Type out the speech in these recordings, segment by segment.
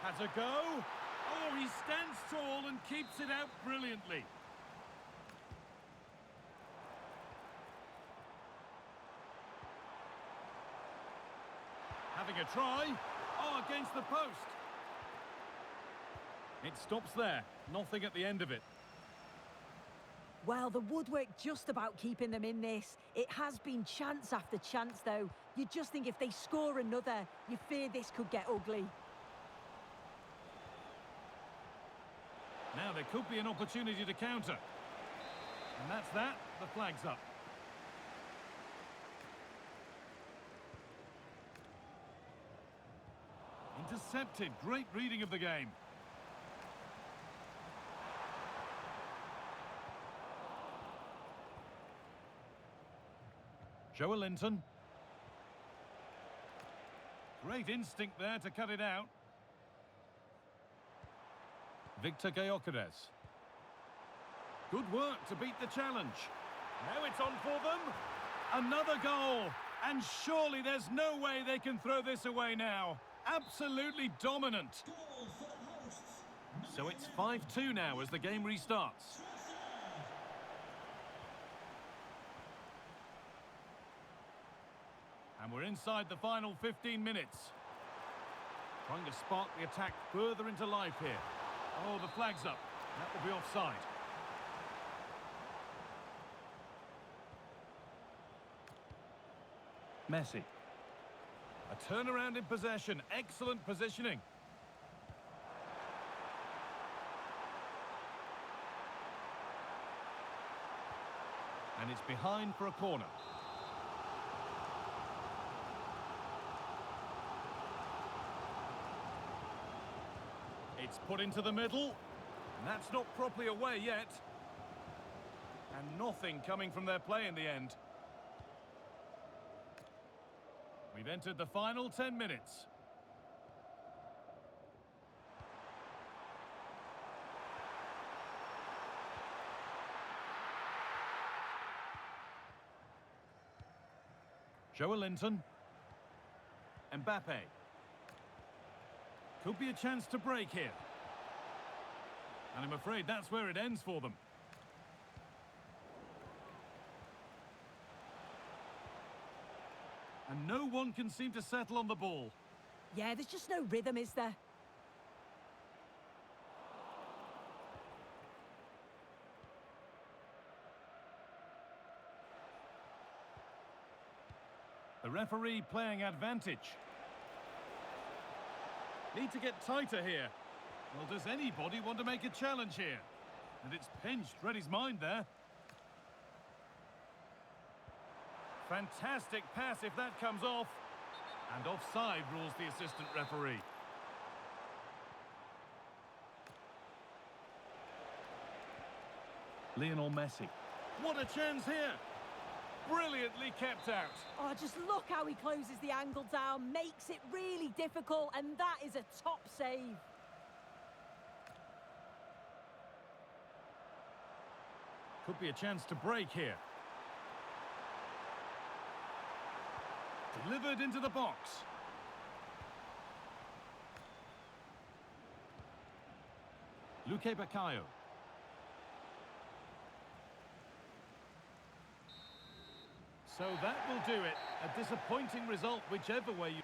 Has a go. Oh, he stands tall and keeps it out brilliantly. Having a try. Oh, against the post. It stops there. Nothing at the end of it. Well, the woodwork just about keeping them in this. It has been chance after chance, though. You just think if they score another, you fear this could get ugly. Now there could be an opportunity to counter. And that's that. The flag's up. Intercepted. Great reading of the game. Joelinton. Great instinct there to cut it out. Victor Gyökeres. Good work to beat the challenge. Now it's on for them. Another goal. And surely there's no way they can throw this away now. Absolutely dominant. So it's 5-2 now as the game restarts. And we're inside the final 15 minutes. Trying to spark the attack further into life here. Oh, the flag's up. That will be offside. Messi. A turnaround in possession. Excellent positioning. And it's behind for a corner. It's put into the middle. And that's not properly away yet. And nothing coming from their play in the end. We've entered the final 10 minutes. Joelinton. Mbappe. Could be a chance to break here. And I'm afraid that's where it ends for them. And no one can seem to settle on the ball. Yeah, there's just no rhythm, is there? The referee playing advantage. Need to get tighter here. Well, does anybody want to make a challenge here? And it's pinched Reddy's mind there. Fantastic pass if that comes off. And offside rules the assistant referee. Lionel Messi. What a chance here. Brilliantly kept out. Oh, just look how he closes the angle down, makes it really difficult, and that is a top save. Could be a chance to break here. Delivered into the box. Luke Baccaio. So that will do it. A disappointing result, whichever way you...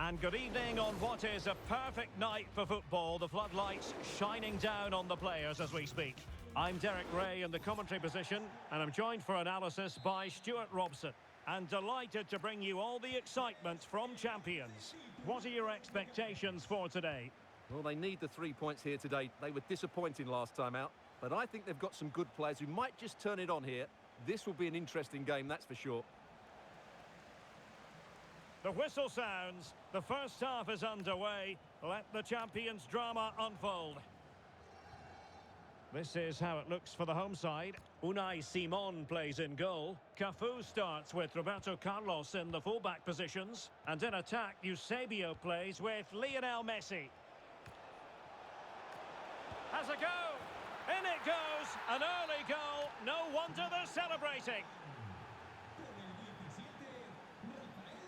And good evening on what is a perfect night for football. The floodlights shining down on the players as we speak. I'm Derek Ray in the commentary position, and I'm joined for analysis by Stuart Robson. And delighted to bring you all the excitement from Champions. What are your expectations for today? Well, they need the 3 points here today. They were disappointing last time out, but I think they've got some good players who might just turn it on here. This will be an interesting game, that's for sure. The whistle sounds. The first half is underway. Let the Champions drama unfold. This is how it looks for the home side. Unai Simon plays in goal. Cafu starts with Roberto Carlos in the fullback positions. And in attack, Eusebio plays with Lionel Messi. Has a go. In it goes. An early goal. No wonder they're celebrating.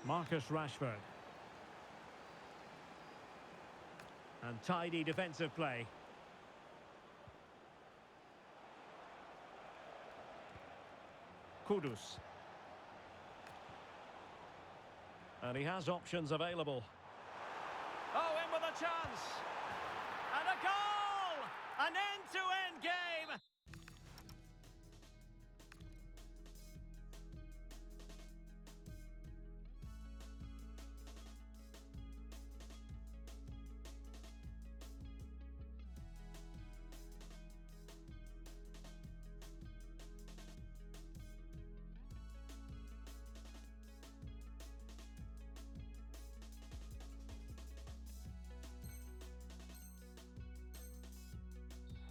Marcus Rashford. And tidy defensive play. Kudus. And he has options available. Oh, in with a chance. And a goal! An end-to-end game!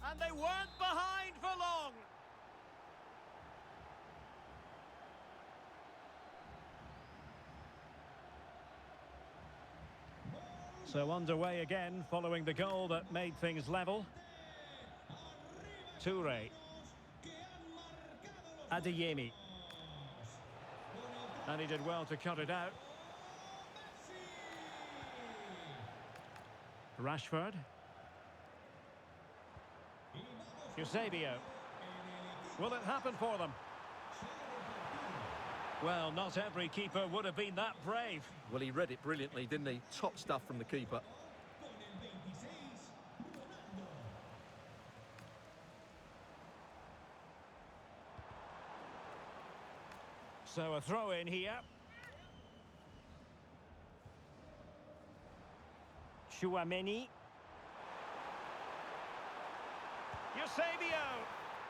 And they weren't behind for long. So underway again following the goal that made things level. Toure. Adeyemi. And he did well to cut it out. Rashford. Eusebio. Will it happen for them? Well, not every keeper would have been that brave. Well, he read it brilliantly, didn't he? Top stuff from the keeper. So a throw in here. Tchouaméni. Eusebio.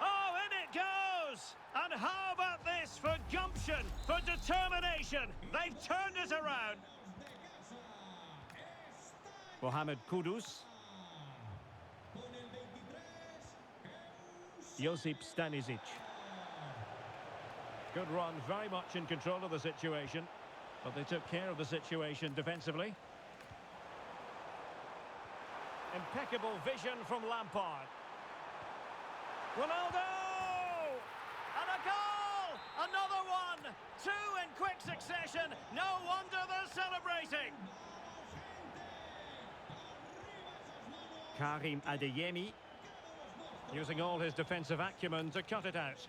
Oh, in it goes! And how about this for gumption, for determination? They've turned it around. Mohamed Kudus. Josip Stanisic. Good run, very much in control of the situation. But they took care of the situation defensively. Impeccable vision from Lampard. Ronaldo! And a goal! Another one! Two in quick succession. No wonder they're celebrating. Karim Adeyemi using all his defensive acumen to cut it out.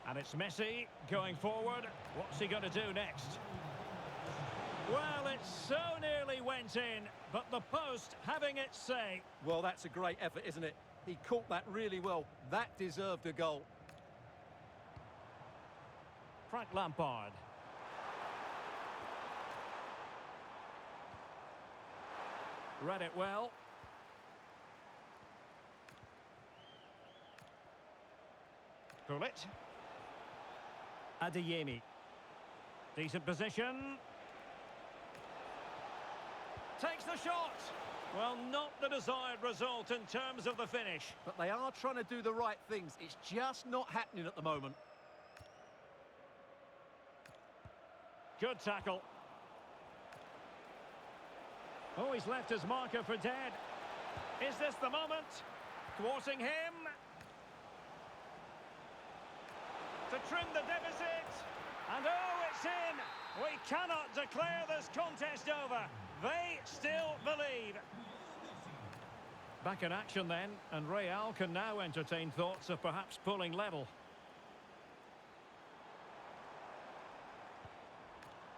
And it's Messi going forward. What's he going to do next? Well, it so nearly went in, but the post having its say. Well, that's a great effort, isn't it? He caught that really well. That deserved a goal. Frank Lampard. Read it well. Gullit. Adeyemi. Decent position. Takes the shot. Well, not the desired result in terms of the finish. But they are trying to do the right things. It's just not happening at the moment. Good tackle. Oh, he's left his marker for dead. Is this the moment? Thwarting him. To trim the deficit. And oh, it's in. We cannot declare this contest over. They still believe. Back in action then, and Real can now entertain thoughts of perhaps pulling level.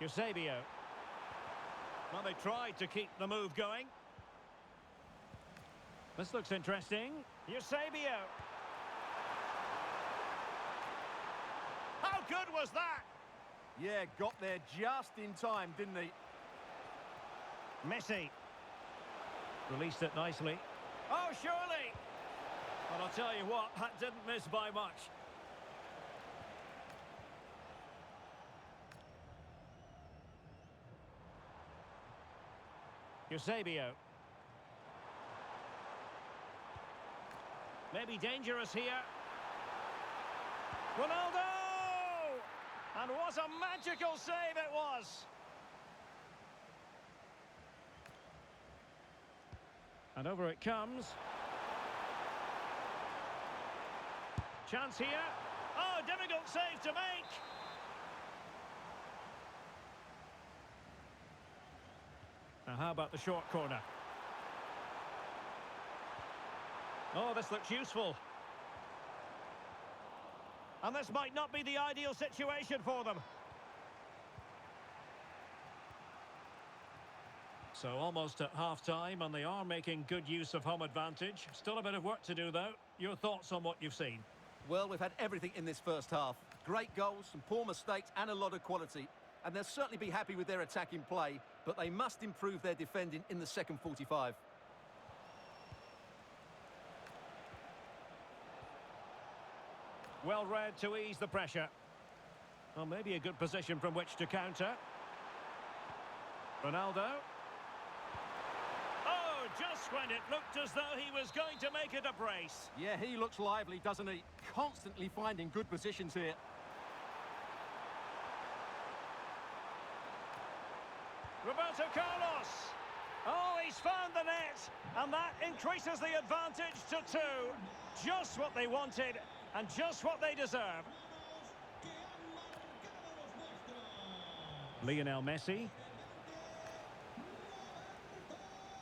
Eusebio. Well, they tried to keep the move going. This looks interesting. Eusebio. How good was that? Yeah, got there just in time, didn't he? Messi. Released it nicely. Oh, surely! Well, I'll tell you what, that didn't miss by much. Eusebio. Maybe dangerous here. Ronaldo! And what a magical save it was! And over it comes. Chance here. Oh, difficult save to make. Now, how about the short corner? Oh, this looks useful. And this might not be the ideal situation for them. So almost at half-time, and they are making good use of home advantage. Still a bit of work to do, though. Your thoughts on what you've seen? Well, we've had everything in this first half. Great goals, some poor mistakes, and a lot of quality. And they'll certainly be happy with their attacking play, but they must improve their defending in the second 45. Well read to ease the pressure. Well, maybe a good position from which to counter. Ronaldo. Oh, just when it looked as though he was going to make it a brace. Yeah, he looks lively, doesn't he? Constantly finding good positions here. Roberto Carlos. Oh, he's found the net. And that increases the advantage to 2. Just what they wanted and just what they deserve. Lionel Messi.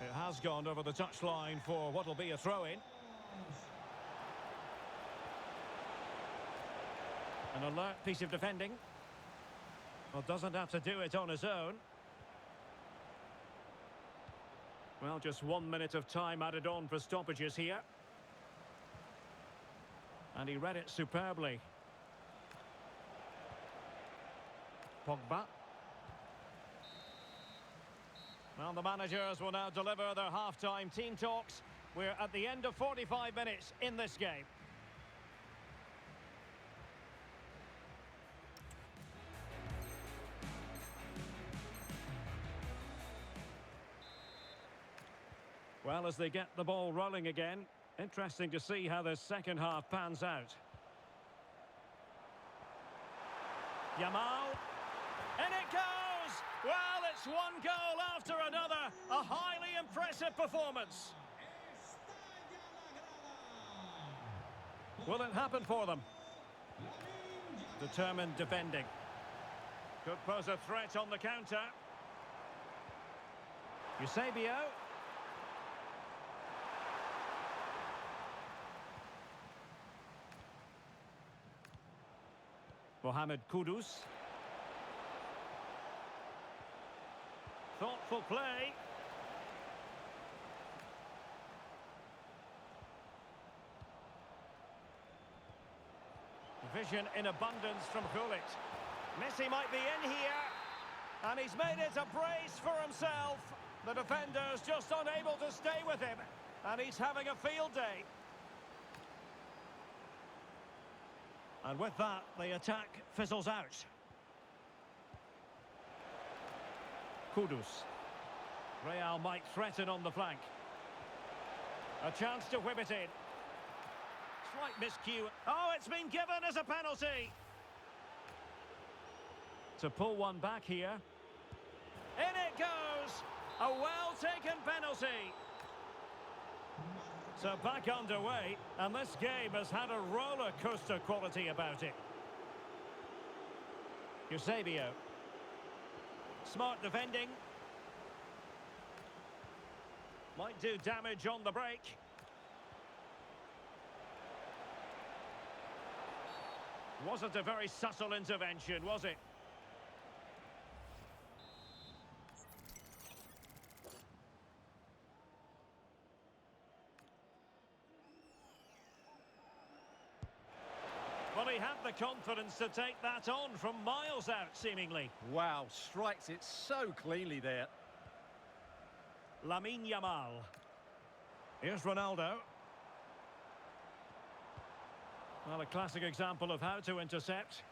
It has gone over the touchline for what will be a throw-in. An alert piece of defending. Well, doesn't have to do it on his own. Well, just 1 minute of time added on for stoppages here. And he read it superbly. Pogba. Well, the managers will now deliver their half-time team talks. We're at the end of 45 minutes in this game. Well, as they get the ball rolling again, interesting to see how this second half pans out. Yamal. And it goes! Well, it's one goal after another. A highly impressive performance. Will it happen for them? Determined defending. Could pose a threat on the counter. Eusebio. Mohamed Kudus. Thoughtful play. Vision in abundance from Gullit. Messi might be in here. And he's made it a brace for himself. The defender's just unable to stay with him. And he's having a field day. And with that, the attack fizzles out. Kudus. Real might threaten on the flank. A chance to whip it in. Slight miscue. Oh, it's been given as a penalty. To pull one back here. In it goes. A well-taken penalty. So back underway, and this game has had a roller coaster quality about it. Eusebio. Smart defending. Might do damage on the break. Wasn't a very subtle intervention, was it? Well, he had the confidence to take that on from miles out, seemingly. Wow, strikes it so cleanly there. Lamine Yamal. Here's Ronaldo. Well, a classic example of how to intercept.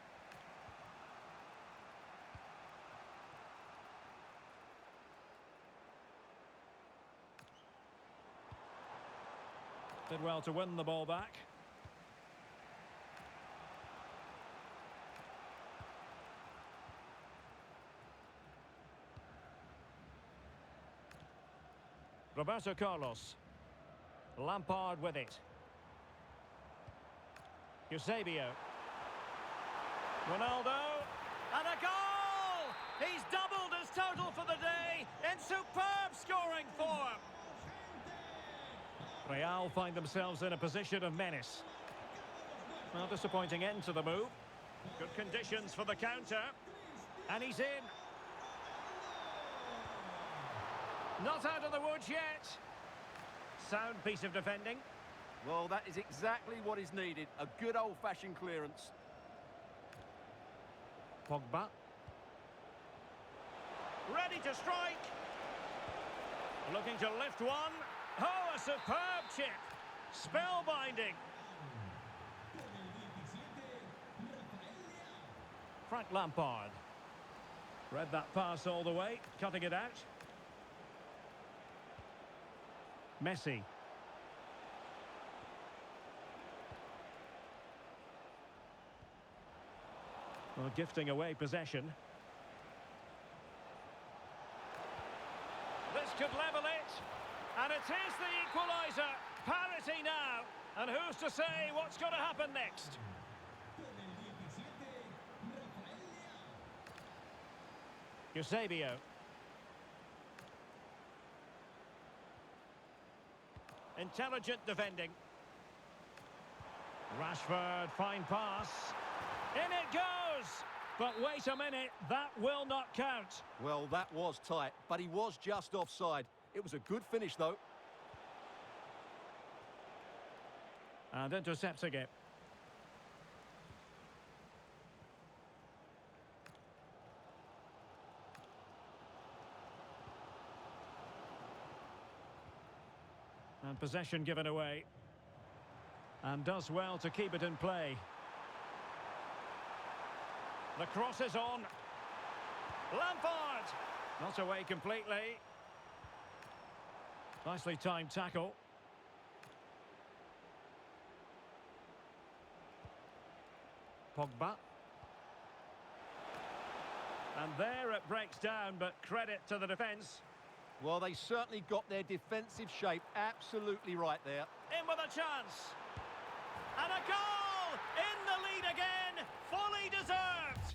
Did well to win the ball back. Roberto Carlos. Lampard with it. Eusebio. Ronaldo. And a goal! He's doubled his total for the day in superb scoring form. Real find themselves in a position of menace. Well, disappointing end to the move. Good conditions for the counter. And he's in. Not out of the woods yet. Sound piece of defending. Well, that is exactly what is needed. A good old-fashioned clearance. Pogba. Ready to strike. Looking to lift one. Oh, a superb chip. Spellbinding. Frank Lampard. Read that pass all the way, cutting it out. Messi. Well, gifting away possession. This could level it. And it is the equaliser. Parity now. And who's to say what's going to happen next? Eusebio. Intelligent defending. Rashford, fine pass. In it goes! But wait a minute, that will not count. Well, that was tight, but he was just offside. It was a good finish, though. And intercepting it. And possession given away. And does well to keep it in play. The cross is on. Lampard! Not away completely. Nicely timed tackle. Pogba. And there it breaks down, but credit to the defence. Well, they certainly got their defensive shape absolutely right there. In with a chance. And a goal! In the lead again! Fully deserved!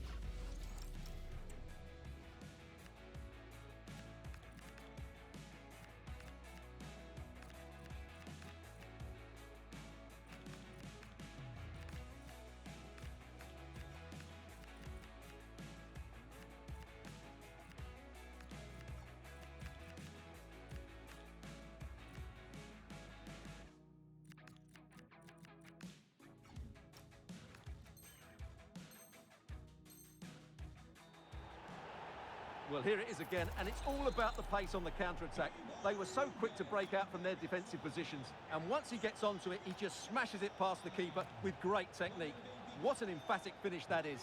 Well, here it is again, and it's all about the pace on the counter-attack. They were so quick to break out from their defensive positions, and once he gets onto it, he just smashes it past the keeper with great technique. What an emphatic finish that is.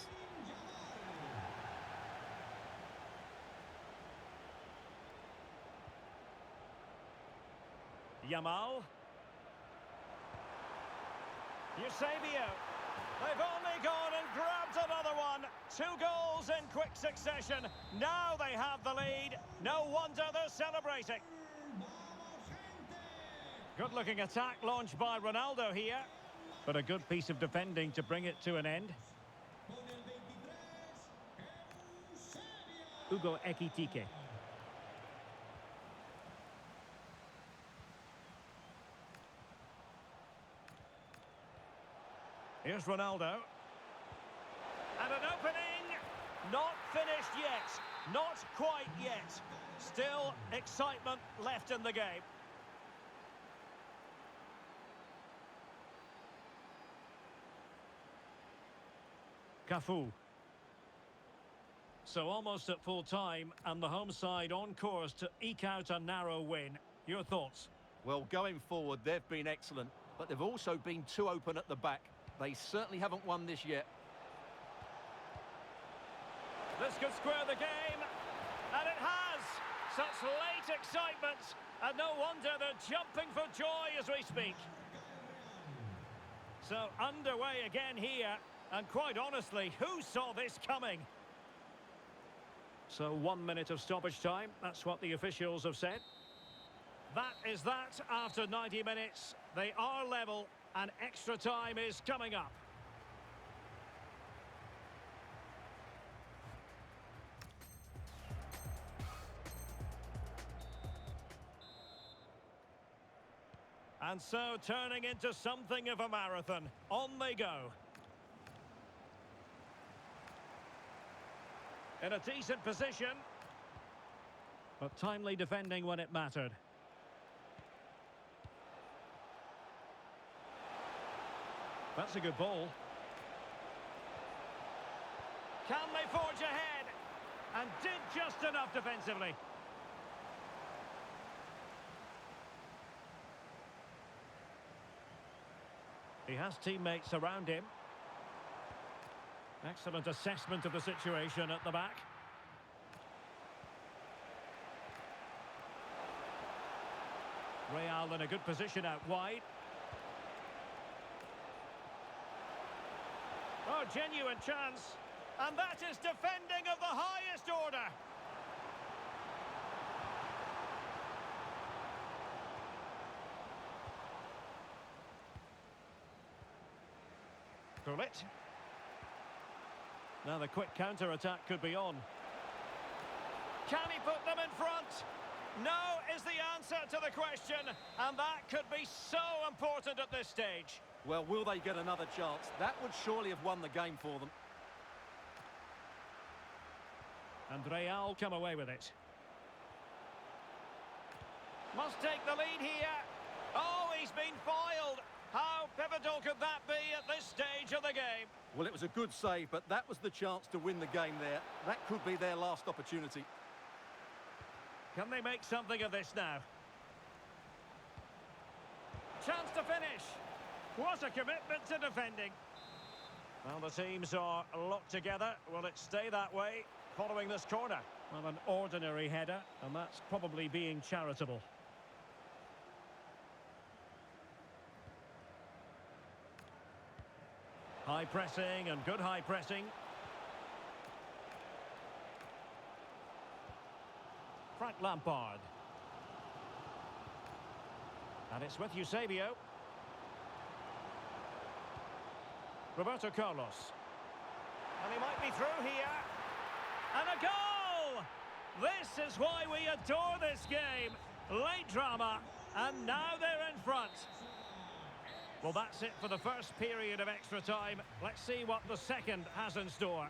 Yamal. Eusebio. They've only gone and grabbed another one. 2 goals in quick succession. Now they have the lead. No wonder they're celebrating. Good-looking attack launched by Ronaldo here. But a good piece of defending to bring it to an end. Hugo Ekitike. Here's Ronaldo. And an opening. Not finished yet. Not quite yet. Still excitement left in the game. Cafu. So almost at full time, and the home side on course to eke out a narrow win. Your thoughts? Well, going forward, they've been excellent, but they've also been too open at the back. They certainly haven't won this yet. This could square the game, and it has! Such late excitement, and no wonder they're jumping for joy as we speak. So underway again here, and quite honestly, who saw this coming? So 1 minute of stoppage time, that's what the officials have said. That is that after 90 minutes. They are level, and extra time is coming up. And so turning into something of a marathon. On they go. In a decent position. But timely defending when it mattered. That's a good ball. Can they forge ahead? And did just enough defensively. He has teammates around him. Excellent assessment of the situation at the back. Real in a good position out wide. Oh, genuine chance. And that is defending of the highest order. Gullit. Now the quick counter-attack could be on. Can he put them in front? No is the answer to the question, and that could be so important at this stage. Well, will they get another chance? That would surely have won the game for them. And Real come away with it. Must take the lead here. Oh, he's been foiled. How pivotal could that be at this stage of the game? Well, it was a good save, but that was the chance to win the game there. That could be their last opportunity. Can they make something of this now? Chance to finish. What a commitment to defending. Well, the teams are locked together. Will it stay that way following this corner? Well, an ordinary header, and that's probably being charitable. High pressing and good high pressing. Frank Lampard. And it's with Eusebio. Roberto Carlos. And he might be through here. And a goal! This is why we adore this game. Late drama, and now they're in front. Well, that's it for the first period of extra time. Let's see what the second has in store.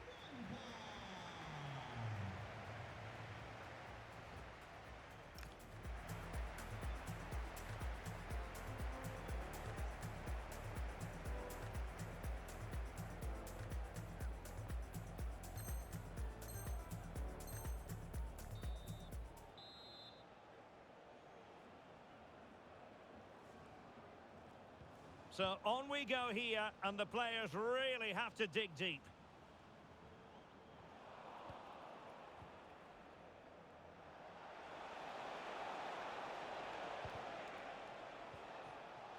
So on we go here, and the players really have to dig deep.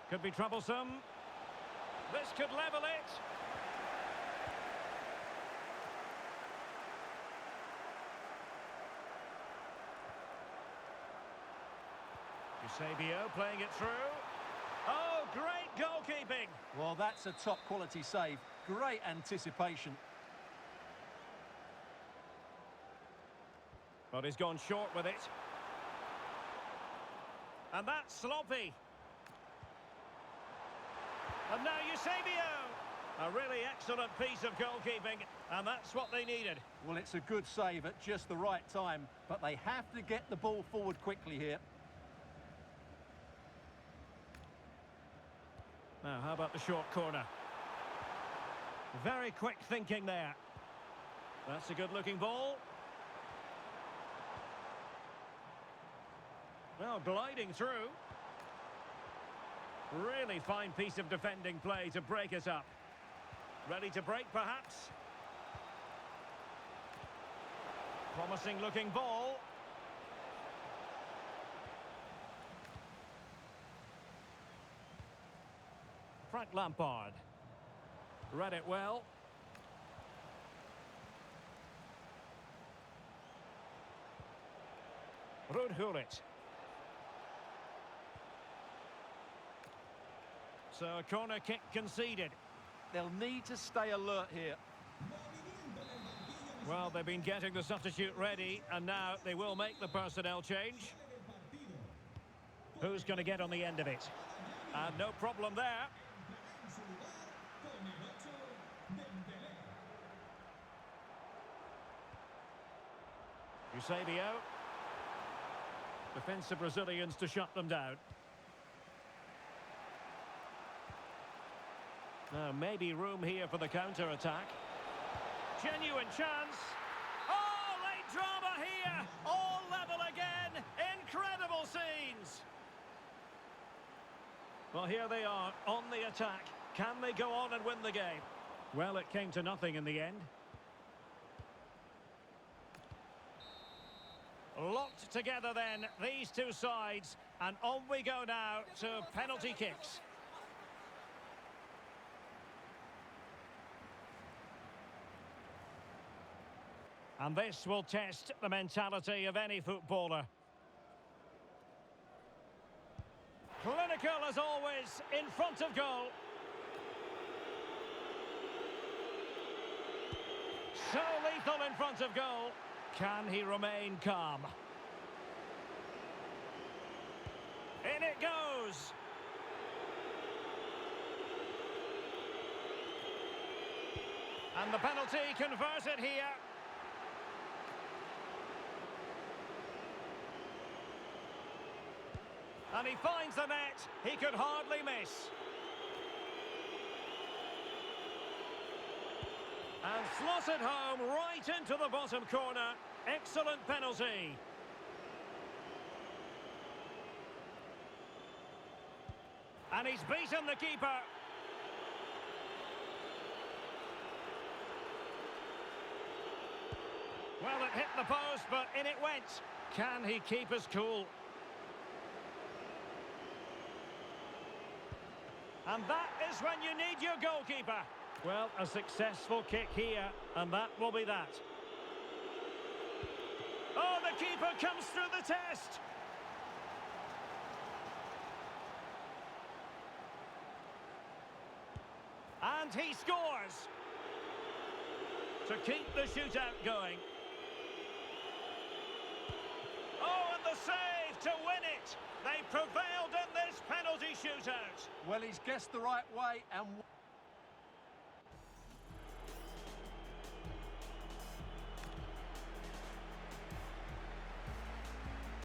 Could be troublesome. This could level it. Eusebio playing it through. Oh, great goalkeeping. Well, that's a top-quality save. Great anticipation. But he's gone short with it. And that's sloppy. And now Eusebio. A really excellent piece of goalkeeping, and that's what they needed. Well, it's a good save at just the right time, but they have to get the ball forward quickly here. Now, how about the short corner? Very quick thinking there. That's a good-looking ball. Well, gliding through. Really fine piece of defending play to break us up. Ready to break, perhaps? Promising-looking ball. Frank Lampard. Read it well. Ruud Gullit. So a corner kick conceded. They'll need to stay alert here. Well, they've been getting the substitute ready, and now they will make the personnel change. Who's going to get on the end of it? And no problem there. Eusebio. Defensive Brazilians to shut them down. Now, maybe room here for the counter-attack. Genuine chance. Oh, late drama here. All level again. Incredible scenes. Well, here they are on the attack. Can they go on and win the game? Well, it came to nothing in the end. Locked together then, these two sides. And on we go now to penalty kicks. And this will test the mentality of any footballer. Clinical as always, in front of goal. So lethal in front of goal. Can he remain calm? In it goes. And the penalty converted here. And he finds the net. He could hardly miss. And slots it home right into the bottom corner. Excellent penalty. And he's beaten the keeper. Well, it hit the post, but in it went. Can he keep us cool? And that is when you need your goalkeeper. Well, a successful kick here, and that will be that. Oh, the keeper comes through the test. And he scores. To keep the shootout going. Oh, and the save to win it. They prevailed in this penalty shootout. Well, he's guessed the right way and...